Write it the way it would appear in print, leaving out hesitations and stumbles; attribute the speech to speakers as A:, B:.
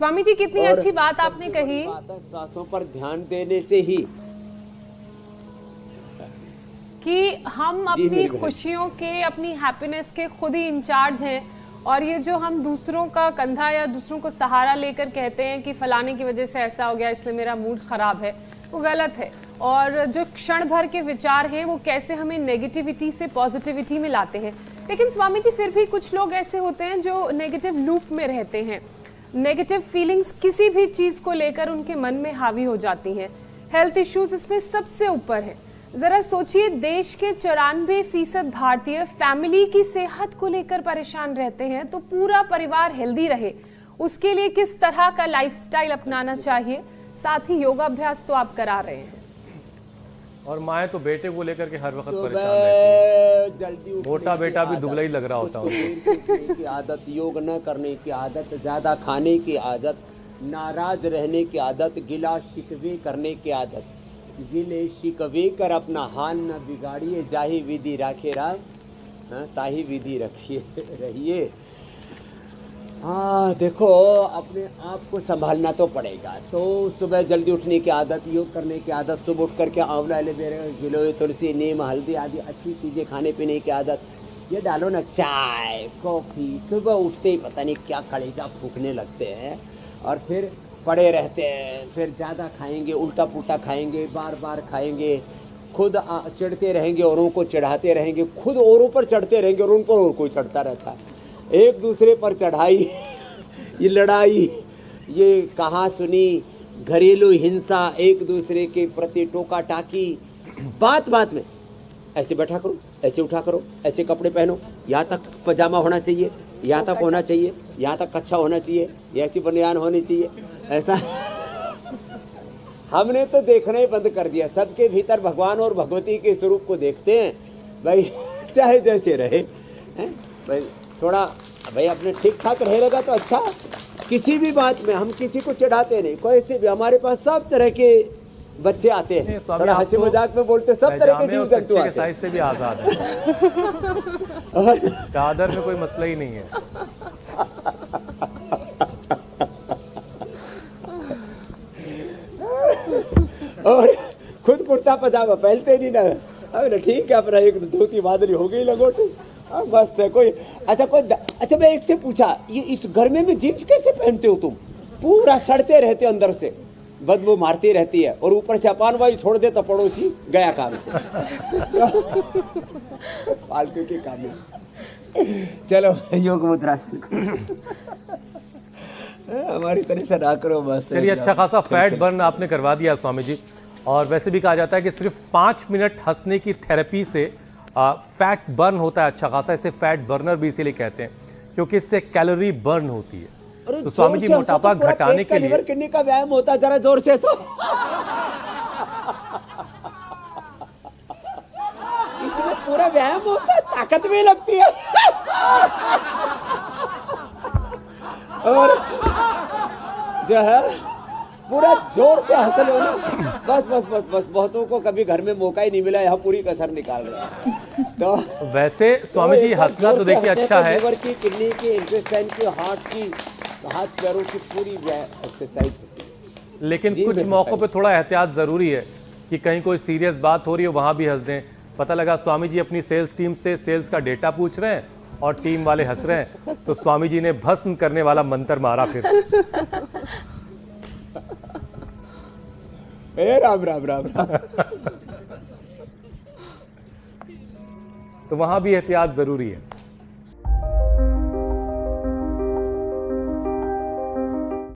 A: स्वामी जी कितनी अच्छी बात आपने कही।
B: सांसों पर ध्यान देने से ही
A: कि हम अपनी खुशियों के, अपनी हैप्पीनेस के खुद ही इंचार्ज हैं, और ये जो हम दूसरों का कंधा या दूसरों को सहारा लेकर कहते हैं कि फलाने की वजह से ऐसा हो गया इसलिए मेरा मूड खराब है, वो गलत है। और जो क्षण भर के विचार हैं वो कैसे हमें नेगेटिविटी से पॉजिटिविटी में लाते हैं। लेकिन स्वामी जी फिर भी कुछ लोग ऐसे होते हैं जो नेगेटिव लूप में रहते हैं, नेगेटिव फीलिंग्स किसी भी चीज़ को लेकर उनके मन में हावी हो जाती हैं। हेल्थ इश्यूज इसमें सबसे ऊपर है। ज़रा सोचिए, देश के 94% भारतीय फैमिली की सेहत को लेकर परेशान रहते हैं, तो पूरा परिवार हेल्दी रहे उसके लिए किस तरह का लाइफस्टाइल अपनाना चाहिए। साथ ही योगाभ्यास तो आप करा रहे हैं,
C: और माएँ तो बेटे को लेकर के हर वक्त परेशान रहती है।
B: जल्दी
C: मोटा बेटा भी दुबला ही लग रहा होता है
B: की आदत, योग न करने की आदत, ज्यादा खाने की आदत, नाराज रहने की आदत, गिला शिकवे करने की आदत। गिले शिकवे कर अपना हाल न बिगाड़िए, जाही विधि राखे राम, ताही विधि रखिए रहिए। हाँ देखो, अपने आप को संभालना तो पड़ेगा। तो सुबह जल्दी उठने की आदत, योग करने की आदत, सुबह उठ करके आंवला, एलोवेरा, गिलोय, तुलसी, नीम, हल्दी आदि अच्छी चीज़ें खाने पीने की आदत, ये डालो ना। चाय कॉफ़ी सुबह उठते ही पता नहीं क्या कलेजा फूकने लगते हैं, और फिर पड़े रहते हैं, फिर ज़्यादा खाएंगे, उल्टा पुल्टा खाएंगे, बार बार खाएंगे, खुद चढ़ते रहेंगे, औरों को चढ़ाते रहेंगे, खुद औरों पर चढ़ते रहेंगे और उन पर और कोई चढ़ता रहता है। एक दूसरे पर चढ़ाई, ये लड़ाई, ये कहा सुनी, घरेलू हिंसा, एक दूसरे के प्रति टोका टाकी, बात बात में ऐसे बैठा करो, ऐसे उठा करो, ऐसे कपड़े पहनो, यहाँ तक पजामा होना चाहिए, यहाँ तक होना चाहिए, यहाँ तक कच्छा होना चाहिए, ये ऐसी बनियान होनी चाहिए, ऐसा। हमने तो देखना ही बंद कर दिया। सबके भीतर भगवान और भगवती के स्वरूप को देखते हैं भाई, चाहे जैसे रहे हैं भाई, थोड़ा भाई अपने ठीक ठाक रहेगा तो अच्छा। किसी भी बात में हम किसी को चढ़ाते नहीं, कोई से भी। हमारे पास सब तरह के बच्चे आते हैं, थोड़ा हंसी मजाक में बोलते, सब तरह के जीव जंतु आते हैं।
C: साइज से भी आजाद है चादर में कोई मसला ही नहीं है।
B: और खुद कुर्ता पजामा पहनते नहीं ना, अब ठीक है, अपना एक धोती बादली हो गई लंगोटी, मस्त है। कोई अच्छा मैं एक से पूछा, ये इस गर्मी में जीन्स कैसे पहनते हो तुम? पूरा सड़ते रहते अंदर से, बदबू मारती रहती है, और ऊपर से अपान वायु छोड़ दे तो पड़ोसी गया काम से। फालतू के काम में। चलो योग मुद्रा हमारी तरह से ना करो, मस्त।
C: चलिए, अच्छा खासा फैट बर्न आपने करवा दिया स्वामी जी। और वैसे भी कहा जाता है कि सिर्फ 5 मिनट हंसने की थेरेपी से फैट बर्न होता है अच्छा खासा। इसे फैट बर्नर भी इसीलिए कहते हैं क्योंकि इससे कैलोरी बर्न होती है। तो स्वामी जी मोटापा घटाने के लिए
B: किडनी का व्यायाम होता है, जरा जोर से सो। इसमें पूरा व्यायाम होता है, ताकत भी लगती है। और जो है पूरा जोर से हंस लो ना, बस बस बस बस। बहुतों को कभी घर में मौका ही नहीं मिला, यहाँ पूरी कसर निकाल रहे हैं। तो
C: वैसे स्वामी जी हंसना तो देखिए अच्छा है।
B: लीवर की, किडनी की, इंटेस्टाइन की, हार्ट की, हाथ पैरों की पूरी एक्सरसाइज होती है।
C: लेकिन कुछ मौकों पे थोड़ा एहतियात ज़रूरी है कि कहीं कोई सीरियस बात हो रही हो, वहाँ भी हंस दें। पता लगा स्वामी जी अपनी सेल्स टीम से सेल्स का डेटा पूछ रहे हैं और टीम वाले हंस रहे हैं, तो स्वामी जी ने भस्म करने वाला मंत्र मारा फिर।
B: राम राम राम राम।
C: तो वहाँ भी एहतियात ज़रूरी है।